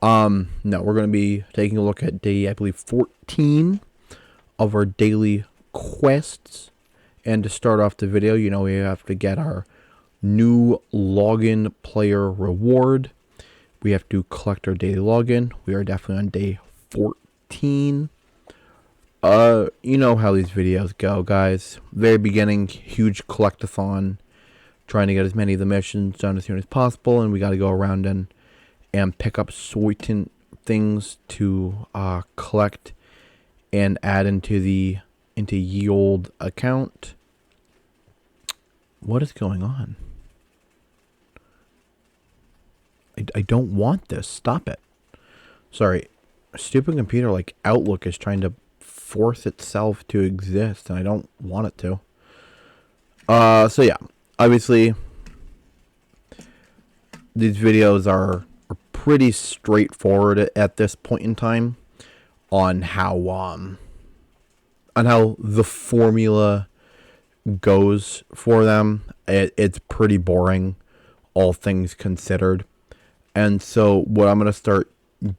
No, we're going to be taking a look at day, I believe, 14 of our daily quests. And to start off the video, we have to get our new login player reward. We have to collect our daily login. We are definitely on day 14. You know how these videos go, guys. Very beginning, huge collectathon, trying to get as many of the missions done as soon as possible, and we got to go around and pick up certain things to collect and add into ye old account. What is going on? I don't want this. Stop it. Sorry. Stupid computer like Outlook is trying to force itself to exist, and I don't want it to. So yeah. Obviously, these videos are pretty straightforward at this point in time on how the formula goes for them. It's pretty boring, all things considered. And so what I'm going to start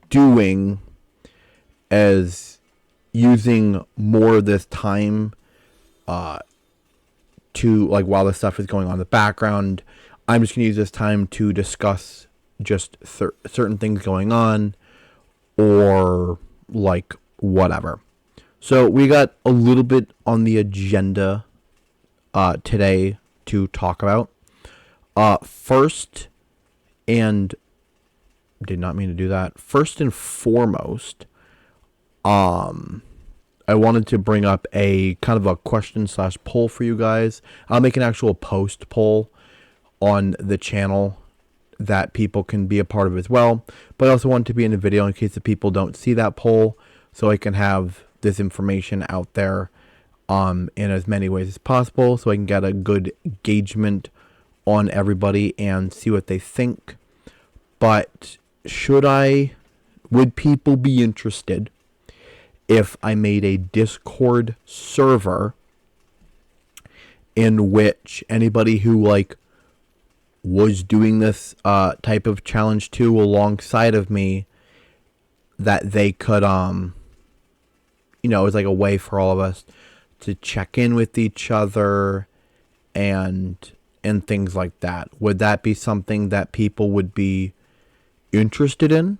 doing is using more of this time to, like, while this stuff is going on in the background, I'm just going to use this time to discuss just certain things going on, or like whatever. So we got a little bit on the agenda today to talk about. First, and did not mean to do that. First and foremost, I wanted to bring up a kind of a question / poll for you guys. I'll make an actual post poll on the channel that people can be a part of as well. But I also want it to be in the video in case the people don't see that poll, so I can have this information out there in as many ways as possible, so I can get a good engagement on everybody and see what they think. But would people be interested if I made a Discord server in which anybody who was doing this type of challenge too alongside of me, that they could it's like a way for all of us to check in with each other and things like that. Would that be something that people would be interested in?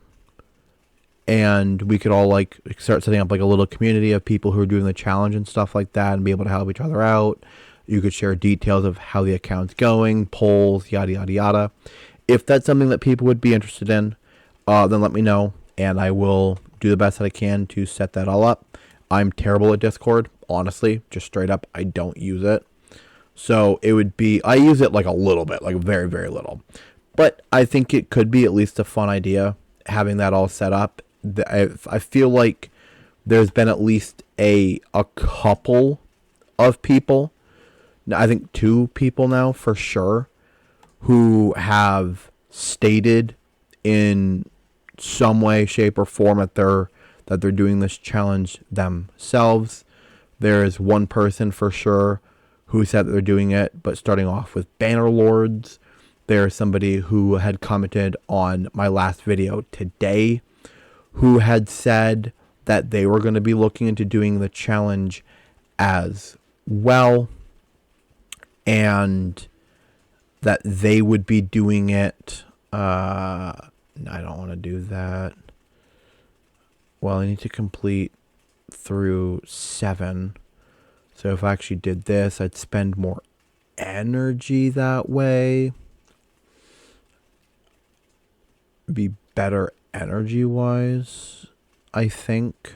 And we could all start setting up a little community of people who are doing the challenge and stuff like that, and be able to help each other out. You could share details of how the account's going, polls, yada yada yada. If that's something that people would be interested in, then let me know, and I will do the best that I can to set that all up. I'm terrible at Discord, honestly, just straight up. I don't use it. So it would be, I use it a little bit, very, very little. But I think it could be at least a fun idea having that all set up. I feel like there's been at least a couple of people, I think 2 people now for sure, who have stated in some way, shape, or form that they're doing this challenge themselves. There's one person for sure who said that they're doing it, but starting off with Banner Lords. There's somebody who had commented on my last video today who had said that they were going to be looking into doing the challenge as well, and that they would be doing it. I don't want to do that. Well, I need to complete through 7. So if I actually did this, I'd spend more energy that way. Be better energy-wise, I think.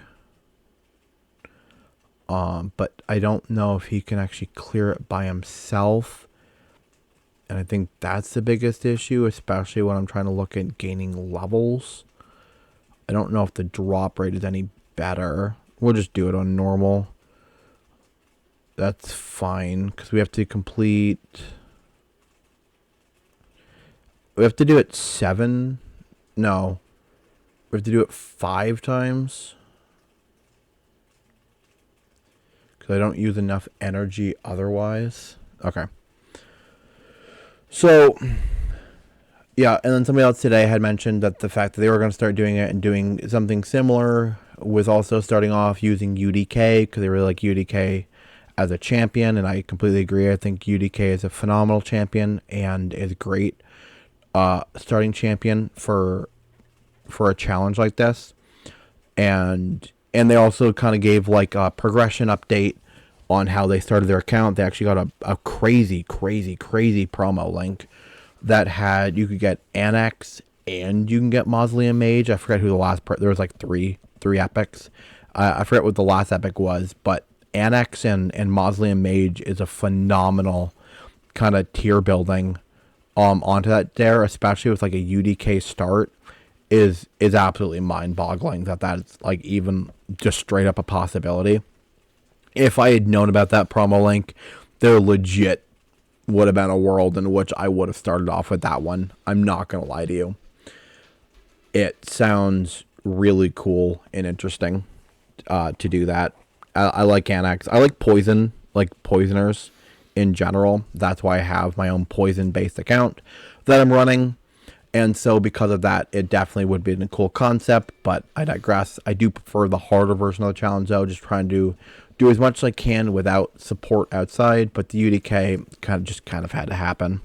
But I don't know if he can actually clear it by himself. And I think that's the biggest issue, especially when I'm trying to look at gaining levels. I don't know if the drop rate is any better. We'll just do it on normal. That's fine, because we have to complete... We have to do it 7... No. We have to do it 5 times. Because I don't use enough energy otherwise. Okay. So, Yeah, and then somebody else today had mentioned that the fact that they were going to start doing it and doing something similar was also starting off using UDK because they really like UDK as a champion, and I completely agree. I think UDK is a phenomenal champion and is a great starting champion for a challenge like this. And they also kind of gave like a progression update on how they started their account. They actually got a crazy promo link that had, you could get Annex and you can get Mausoleum Mage. I forget who the last there was like three epics. I forget what the last epic was, but Annex and Mausoleum Mage is a phenomenal kind of tier building onto that there, especially with like a UDK start, is absolutely mind boggling that that's like even just straight up a possibility. If I had known about that promo link, there legit would have been a world in which I would have started off with that one. I'm not going to lie to you. It sounds really cool and interesting to do that. I like Annex. I like Poison, like Poisoners in general. That's why I have my own Poison-based account that I'm running. And so because of that, it definitely would be a cool concept, but I digress. I do prefer the harder version of the challenge, though, just trying to do as much as I can without support outside, but the UDK kind of had to happen.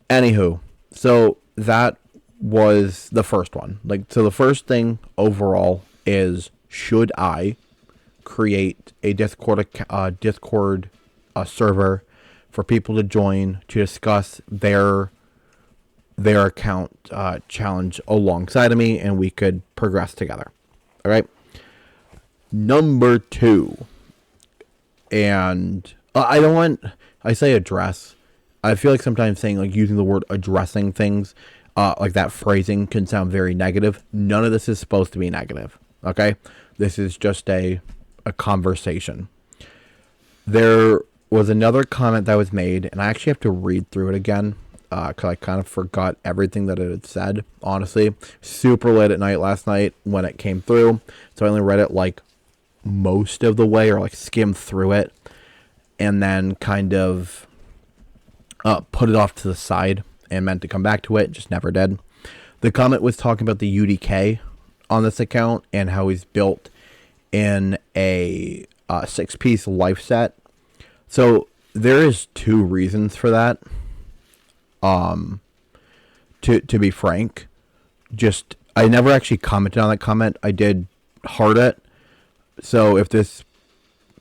Anywho, so that was the first one. So the first thing overall is, should I create a Discord server for people to join to discuss their account challenge alongside of me, and we could progress together. All right. Number 2, and I say address. I feel like sometimes saying, like, using the word addressing things, like that phrasing can sound very negative. None of this is supposed to be negative. Okay. This is just a conversation. There was another comment that was made, and I actually have to read through it again, because I kind of forgot everything that it had said, honestly. Super late at night last night when it came through, so I only read it like most of the way, or like skimmed through it, and then kind of put it off to the side and meant to come back to it, just never did. The comment was talking about the UDK on this account and how he's built in a 6-piece life set. So there is 2 reasons for that. To be frank, just, I never actually commented on that comment. I did heart it. So if this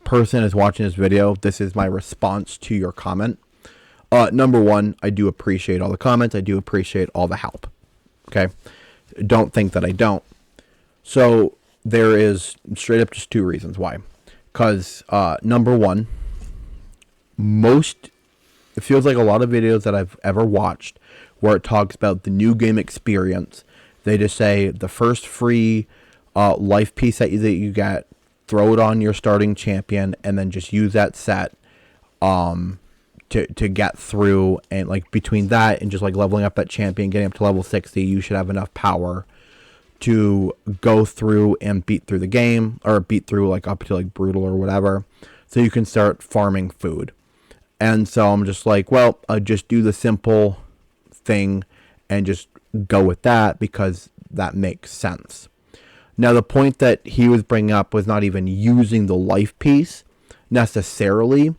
person is watching this video, this is my response to your comment. Number 1, I do appreciate all the comments. I do appreciate all the help. Okay. Don't think that I don't. So there is straight up just 2 reasons why. Because, number 1, it feels like a lot of videos that I've ever watched where it talks about the new game experience, they just say the first free life piece that you get, throw it on your starting champion, and then just use that set to get through. And like between that and just like leveling up that champion, getting up to level 60, you should have enough power to go through and beat through the game, or beat through like up to like brutal or whatever, so you can start farming food. And so I'm just like, well, I'll just do the simple thing and just go with that because that makes sense. Now, the point that he was bringing up was not even using the life piece necessarily.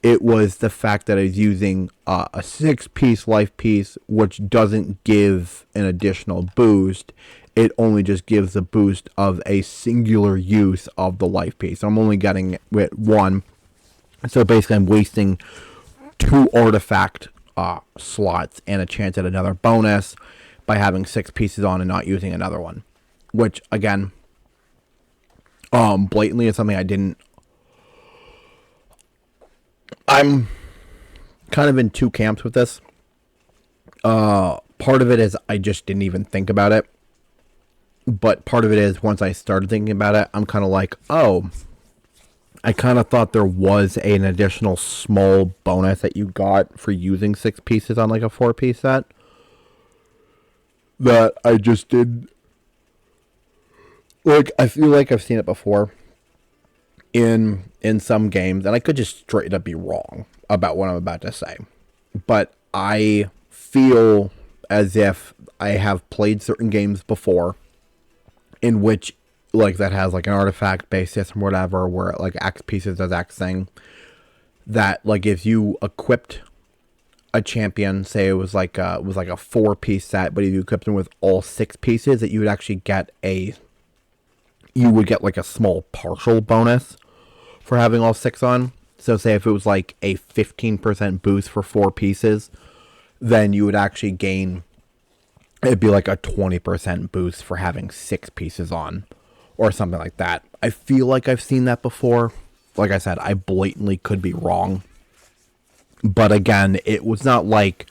It was the fact that I was using a 6-piece life piece, which doesn't give an additional boost. It only just gives the boost of a singular use of the life piece. I'm only getting it 1. So basically, I'm wasting 2 artifact slots and a chance at another bonus by having 6 pieces on and not using another one. Which, again, blatantly is something I didn't... I'm kind of in 2 camps with this. Part of it is I just didn't even think about it. But part of it is once I started thinking about it, I'm kind of like, oh... I kind of thought there was an additional small bonus that you got for using 6 pieces on like a 4-piece set that I just did. Like, I feel like I've seen it before in some games, and I could just straight up be wrong about what I'm about to say. But I feel as if I have played certain games before in which, like, that has, like, an artifact-based system or whatever, where, like, X pieces does X thing, that, like, if you equipped a champion, say it was like a 4-piece set, but if you equipped them with all 6 pieces, that you would actually get like a small partial bonus for having all 6 on. So say if it was like a 15% boost for 4 pieces, then you would actually gain, it'd be like a 20% boost for having 6 pieces on, or something like that. I feel like I've seen that before. Like I said, I blatantly could be wrong. But again, it was not like,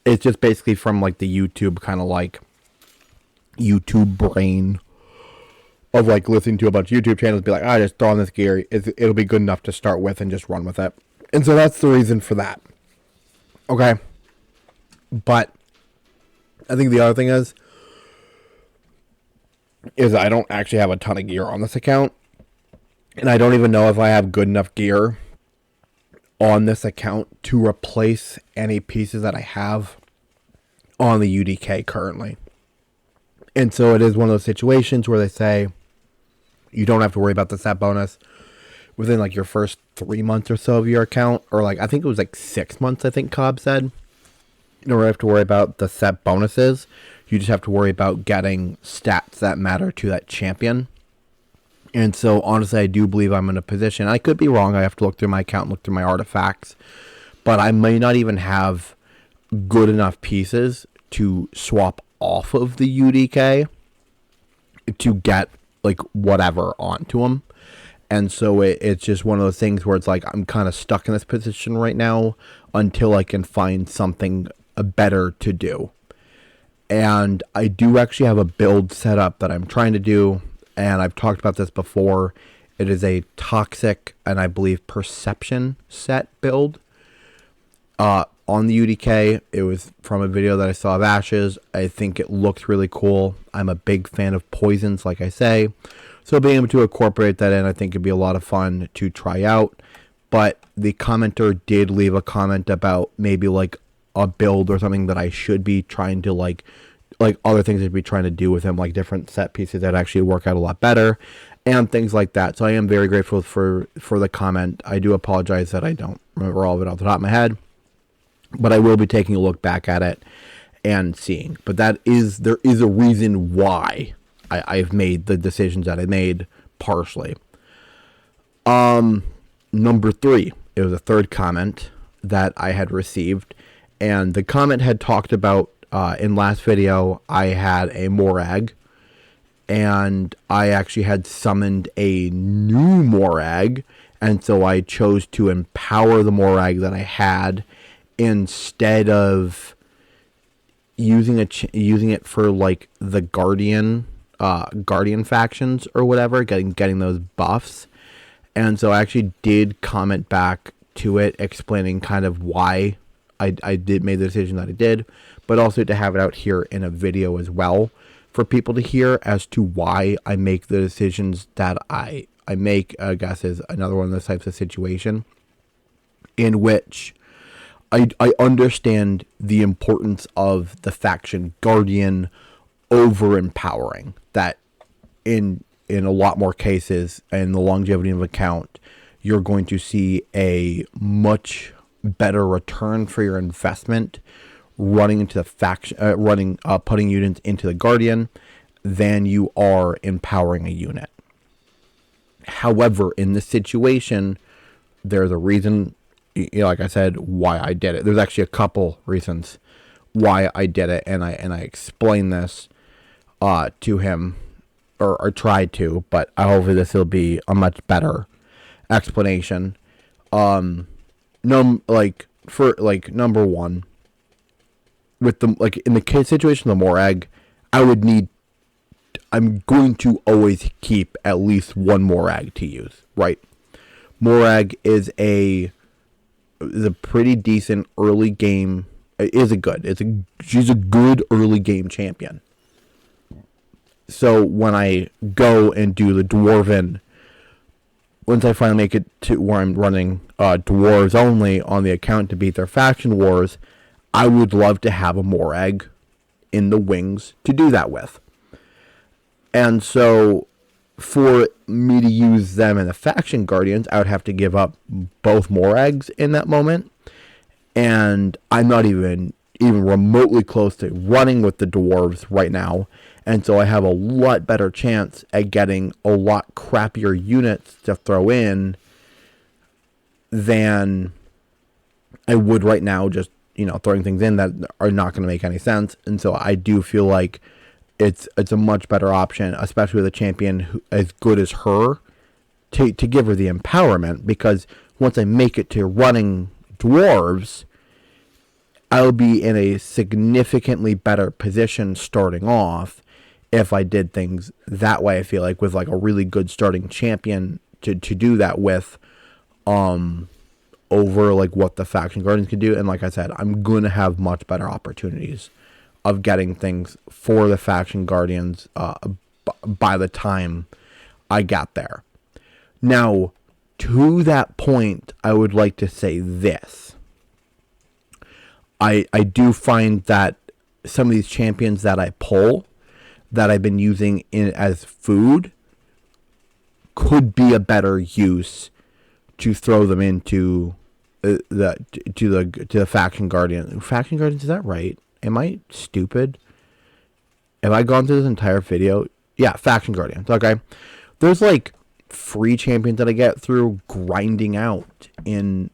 it's just basically from like the YouTube kind of like YouTube brain of like listening to a bunch of YouTube channels, be like, just throw on this gear, it'll be good enough to start with and just run with it. And so that's the reason for that. Okay. But I think the other thing is I don't actually have a ton of gear on this account. And I don't even know if I have good enough gear on this account to replace any pieces that I have on the UDK currently. And so it is one of those situations where they say you don't have to worry about the set bonus within like your first 3 months or so of your account, or like I think it was like 6 months, I think Cobb said. You don't have to worry about the set bonuses. You just have to worry about getting stats that matter to that champion. And so honestly, I do believe I'm in a position, I could be wrong, I have to look through my account and look through my artifacts, but I may not even have good enough pieces to swap off of the UDK to get like whatever onto them. And so it's just one of those things where it's like I'm kind of stuck in this position right now until I can find something better to do. And I do actually have a build set up that I'm trying to do, and I've talked about this before. It is a toxic and I believe perception set build on the UDK. It was from a video that I saw of Ashes. I think it looks really cool. I'm a big fan of poisons, like I say. So being able to incorporate that in, I think it'd be a lot of fun to try out. But the commenter did leave a comment about maybe like a build or something that I should be trying to like other things I'd be trying to do with him, like different set pieces that actually work out a lot better and things like that. So I am very grateful for the comment. I do apologize that I don't remember all of it off the top of my head, but I will be taking a look back at it and seeing. But there is a reason why I've made the decisions that I made, partially. Number 3, it was a third comment that I had received, and the comment had talked about, in last video, I had a Morag, and I actually had summoned a new Morag, and so I chose to empower the Morag that I had instead of using it for like the Guardian factions or whatever, getting those buffs. And so I actually did comment back to it explaining kind of why I did make the decision that I did, but also to have it out here in a video as well for people to hear as to why I make the decisions that I make. I guess is another one of those types of situation in which I understand the importance of the faction Guardian over empowering. That in a lot more cases, and the longevity of account, you're going to see a much better return for your investment running into the faction, putting units into the Guardian than you are empowering a unit. However, in this situation, there's a reason, like I said, why I did it. There's actually a couple reasons why I did it, and I explained this to him, or tried to, but hopefully this will be a much better explanation. Number one, with the in the situation of the Morag, I'm going to always keep at least one Morag to use, right? Morag is a pretty decent early game. She's a good early game champion. So when I go and do the Dwarven, once I finally make it to where I'm running Dwarves only on the account to beat their faction wars, I would love to have a Morag in the wings to do that with. And so for me to use them in the faction guardians, I would have to give up both more eggs in that moment. And I'm not even remotely close to running with the dwarves right now. And so I have a lot better chance at getting a lot crappier units to throw in than I would right now, just, throwing things in that are not going to make any sense. And so I do feel like it's a much better option, especially with a champion as good as her, to give her the empowerment, because once I make it to running dwarves, I'll be in a significantly better position starting off if I did things that way. I feel like with like a really good starting champion to do that with, over like what the faction guardians could do. And like I said, I'm going to have much better opportunities of getting things for the faction guardians by the time I got there. Now, to that point, I would like to say this. I do find that some of these champions that I pull, that I've been using as food, could be a better use to throw them into the faction guardian. Faction guardians, is that right? Am I stupid? Have I gone through this entire video? Yeah, faction guardians. Okay, there's like free champions that I get through grinding out in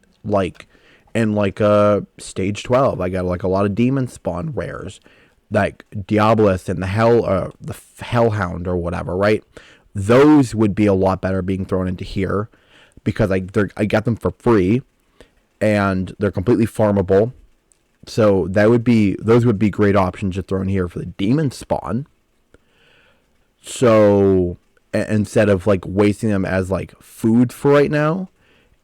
stage 12. I got like a lot of demon spawn rares, like Diabolus and the Hellhound or whatever, right? Those would be a lot better being thrown into here because I got them for free and they're completely farmable. So those would be great options to throw in here for the demon spawn. So instead of like wasting them as like food for right now,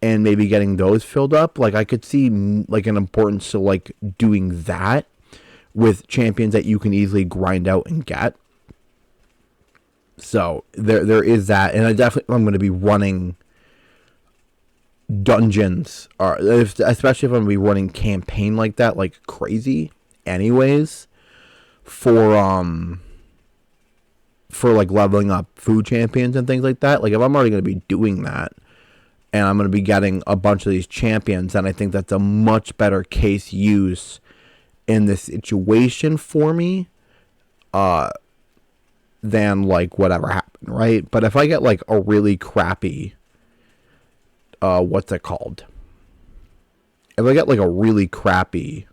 and maybe getting those filled up, like I could see like an importance to like doing that with champions that you can easily grind out and get. So there is that, and I'm going to be running dungeons, especially if I'm going to be running campaign like that, like crazy, anyways, for like leveling up food champions and things like that. Like if I'm already going to be doing that, and I'm going to be getting a bunch of these champions, and I think that's a much better case use in this situation for me, than like whatever happened, right? But if I get like a really crappy, what's it called? If I get like a really crappy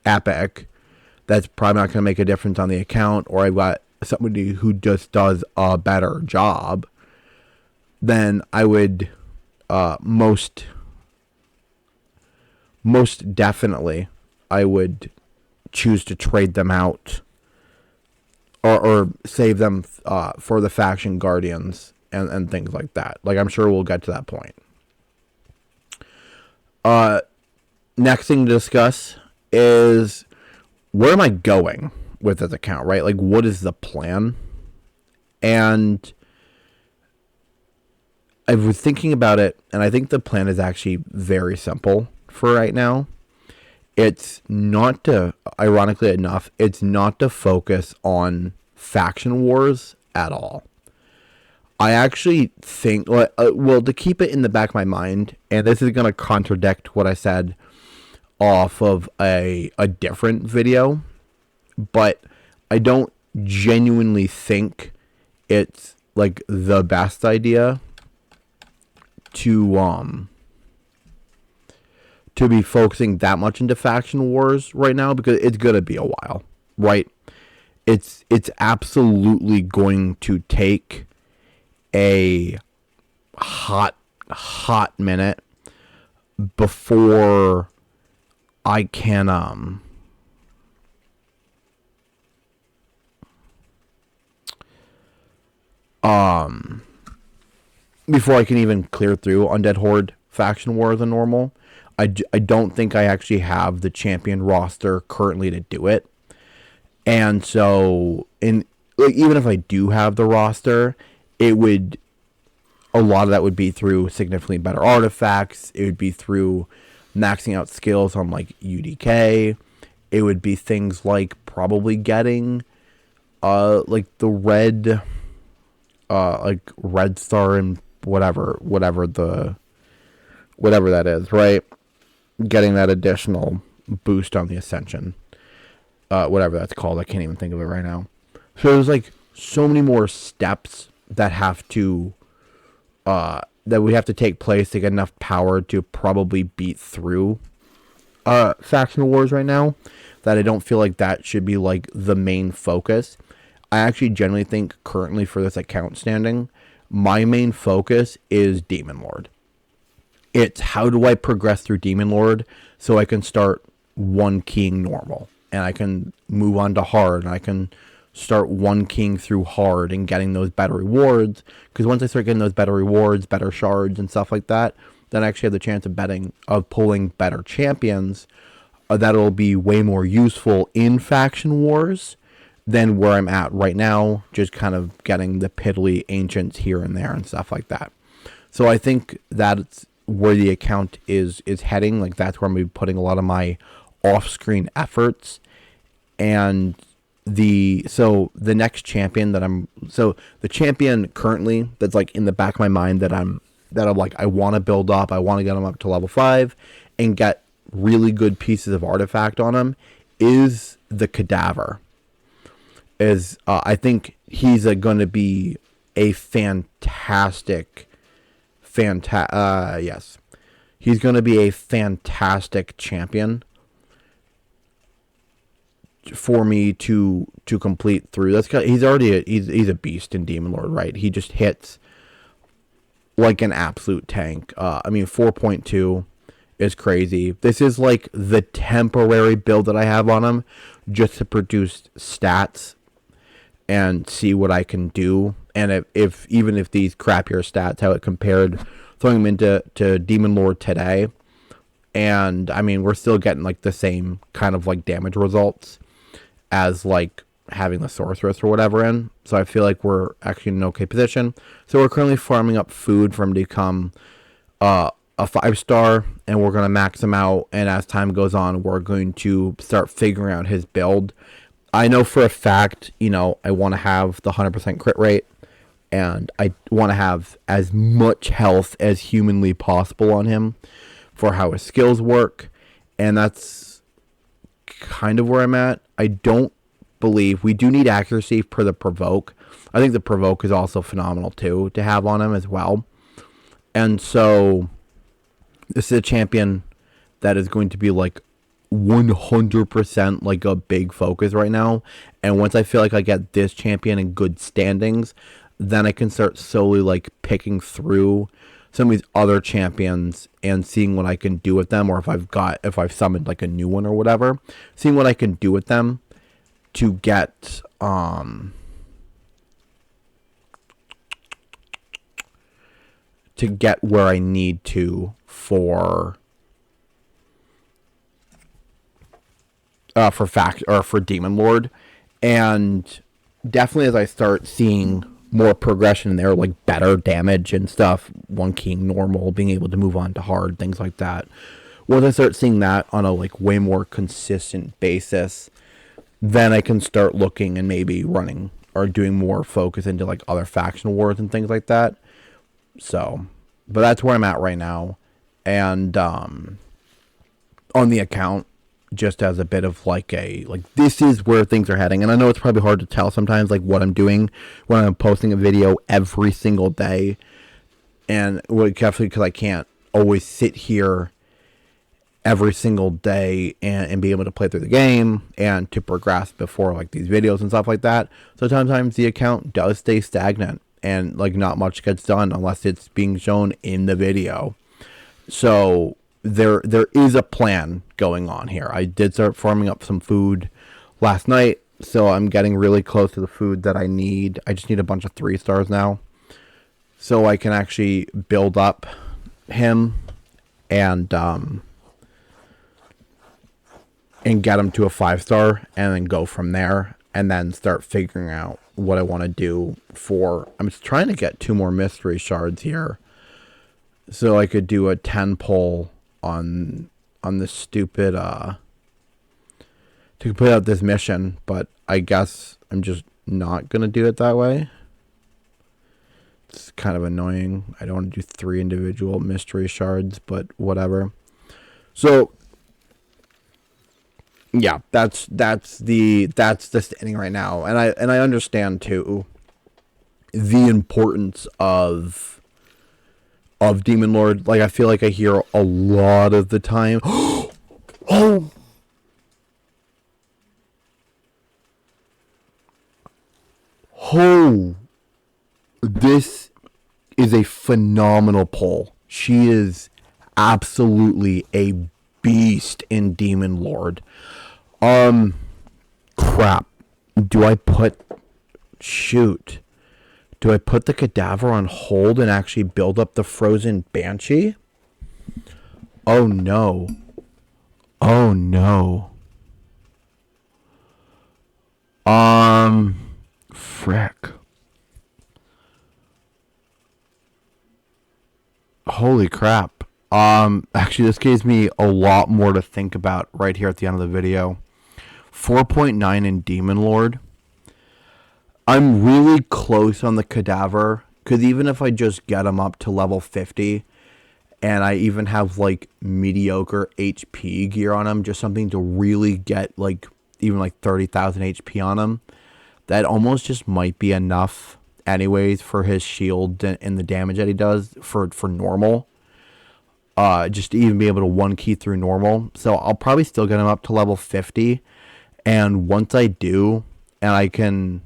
epic, that's probably not going to make a difference on the account, or I've got somebody who just does a better job, then I would most definitely I would choose to trade them out or save them for the faction guardians and things like that. Like I'm sure we'll get to that point. Next thing to discuss is where am I going with this account, right? Like what is the plan? And I was thinking about it, and I think the plan is actually very simple for right now. It's not to, ironically enough, it's not to focus on faction wars at all. I actually think, well, to keep it in the back of my mind, and this is going to contradict what I said off of a different video, but I don't genuinely think it's like the best idea to be focusing that much into faction wars right now, because it's gonna be a while, right? It's absolutely going to take a hot minute before I can before I can even clear through Undead Horde faction war than normal. I don't think I actually have the champion roster currently to do it. And so, even if I do have the roster, a lot of that would be through significantly better artifacts. It would be through maxing out skills on like UDK. It would be things like probably getting like the red like red star and whatever that is, right? Getting that additional boost on the ascension. Whatever that's called. I can't even think of it right now. So there's like so many more steps that have to that would have to take place to get enough power to probably beat through faction wars right now, that I don't feel like that should be like the main focus. I actually generally think currently for this account standing, my main focus is Demon Lord. It's how do I progress through Demon Lord so I can start one keying normal and I can move on to hard and I can start one keying through hard and getting those better rewards, because once I start getting those better rewards, better shards and stuff like that, then I actually have the chance of pulling better champions that'll be way more useful in faction wars than where I'm at right now, just kind of getting the piddly ancients here and there and stuff like that. So I think that's where the account is heading. Like that's where I'm going to be putting a lot of my off-screen efforts. And the next champion the champion currently that's like in the back of my mind that I'm like, I want to build up, I want to get him up to level 5 and get really good pieces of artifact on him, is the Cadaver. I think he's going to be a fantastic yes. He's going to be a fantastic champion for me to complete through. That's he's already he's a beast in Demon Lord, right? He just hits like an absolute tank. 4.2 is crazy. This is like the temporary build that I have on him just to produce stats and see what I can do. And if even if these crappier stats, how it compared throwing him into Demon Lord today, and I mean we're still getting like the same kind of like damage results as like having the sorceress or whatever in. So I feel like we're actually in an okay position. So we're currently farming up food for him to become a 5-star, and we're going to max him out. And as time goes on, we're going to start figuring out his build. I know for a fact, I want to have the 100% crit rate, and I want to have as much health as humanly possible on him for how his skills work. And that's kind of where I'm at. I don't believe we do need accuracy per the provoke. I think the provoke is also phenomenal too to have on him as well. And so this is a champion that is going to be like 100% like a big focus right now. And once I feel like I get this champion in good standings, then I can start slowly like picking through some of these other champions and seeing what I can do with them, or if I've summoned like a new one or whatever, seeing what I can do with them to get where I need to for Demon Lord. And definitely as I start seeing more progression in there, like better damage and stuff, one keying normal, being able to move on to hard, things like that. Once I start seeing that on a like way more consistent basis, then I can start looking and maybe running or doing more focus into like other faction wars and things like that. So, but that's where I'm at right now. And on the account, just as a bit of like this is where things are heading. And I know it's probably hard to tell sometimes like what I'm doing when I'm posting a video every single day, and definitely because I can't always sit here every single day and be able to play through the game and to progress before like these videos and stuff like that. So sometimes the account does stay stagnant and like not much gets done unless it's being shown in the video. So there is a plan going on here. I did start farming up some food last night, so I'm getting really close to the food that I need. I just need a bunch of 3-stars now, so I can actually build up him and get him to a 5-star, and then go from there, and then start figuring out what I want to do for. I'm trying to get 2 more mystery shards here, so I could do a 10 pull on the stupid to complete out this mission, but I guess I'm just not gonna do it that way. It's kind of annoying. I don't want to do 3 individual mystery shards, but whatever. So yeah, that's the standing right now, and I understand too the importance of Demon Lord. Like, I feel like I hear a lot of the time. Oh, oh, this is a phenomenal pull. She is absolutely a beast in Demon Lord. Crap. Do I put... Shoot. Do I put the cadaver on hold and actually build up the frozen banshee? Oh no. Oh no. Frick. Holy crap. Actually, this gives me a lot more to think about right here at the end of the video. 4.9 in Demon Lord. I'm really close on the cadaver, because even if I just get him up to level 50, and I even have, like, mediocre HP gear on him, just something to really get, like, even, like, 30,000 HP on him, that almost just might be enough anyways for his shield and the damage that he does for normal. Just to even be able to one key through normal. So I'll probably still get him up to level 50. And once I do, and I can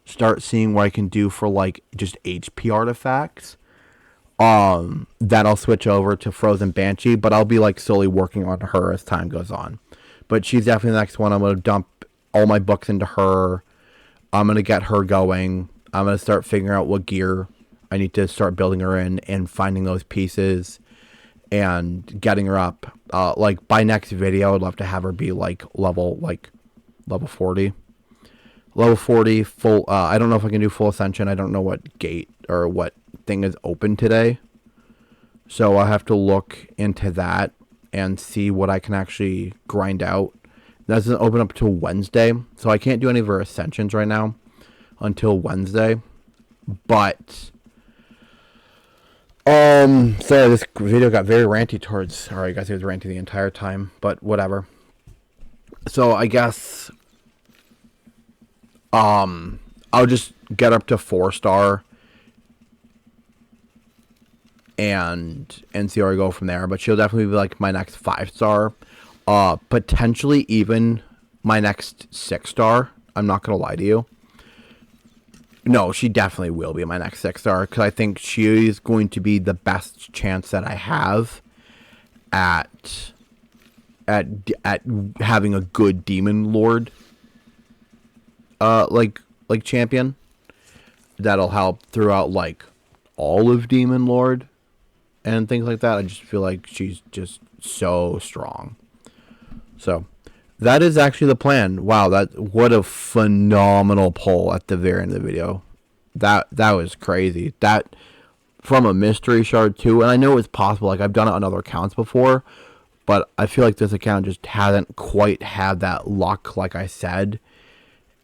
start seeing what I can do for, like, just HP artifacts, then I'll switch over to Frozen Banshee. But I'll be, like, slowly working on her as time goes on. But she's definitely the next one. I'm going to dump all my books into her. I'm going to get her going. I'm going to start figuring out what gear I need to start building her in and finding those pieces and getting her up. Like, by next video, I'd love to have her be, like, level 40. Level 40, full, I don't know if I can do full ascension. I don't know what gate or what thing is open today. So I'll have to look into that and see what I can actually grind out. That doesn't open up until Wednesday, so I can't do any of her ascensions right now until Wednesday. But sorry, this video got very ranty towards... Sorry, I guess it was ranty the entire time, but whatever. So I guess I'll just get up to 4-star and see where I go from there. But she'll definitely be, like, my next 5-star. Potentially even my next 6-star. I'm not gonna lie to you. No, she definitely will be my next 6-star, because I think she is going to be the best chance that I have at having a good Demon Lord like champion that'll help throughout, like, all of Demon Lord and things like that. I just feel like she's just so strong. So that is actually the plan. Wow, what a phenomenal pull at the very end of the video. That was crazy. That from a mystery shard too, and I know it's possible. Like, I've done it on other accounts before, but I feel like this account just hasn't quite had that luck, like I said.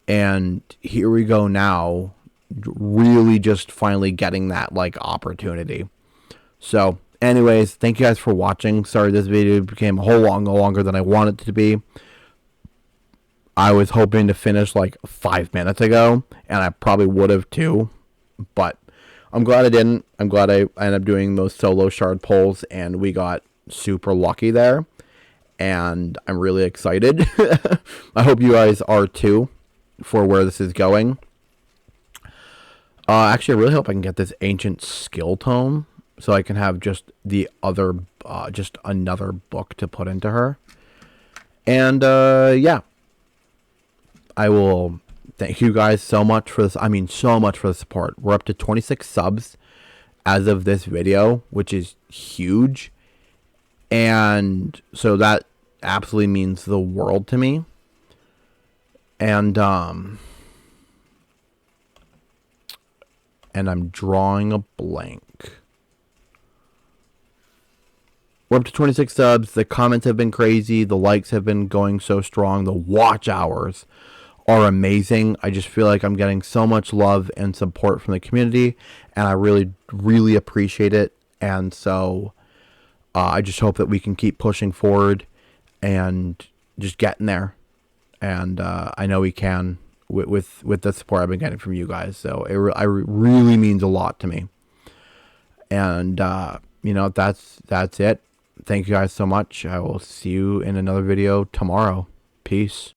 And here we go now, really just finally getting that, like, opportunity. So anyways, thank you guys for watching. Sorry this video became a whole lot longer than I wanted it to be. I was hoping to finish like 5 minutes ago, and I probably would have too, but I'm glad I didn't. I'm glad I ended up doing those solo shard pulls, and we got super lucky there, and I'm really excited. I hope you guys are too for where this is going. Actually, I really hope I can get this ancient skill tome so I can have just the other, just another book to put into her. And yeah, I will thank you guys so much for this. I mean, so much for the support. We're up to 26 subs as of this video, which is huge. And so that absolutely means the world to me. And I'm drawing a blank. we're up to 26 subs. The comments have been crazy. The likes have been going so strong. The watch hours are amazing. I just feel like I'm getting so much love and support from the community, and I really, really appreciate it. And so I just hope that we can keep pushing forward and just getting there. And I know we can with the support I've been getting from you guys. So it really means a lot to me. And that's it. Thank you guys so much. I will see you in another video tomorrow. Peace.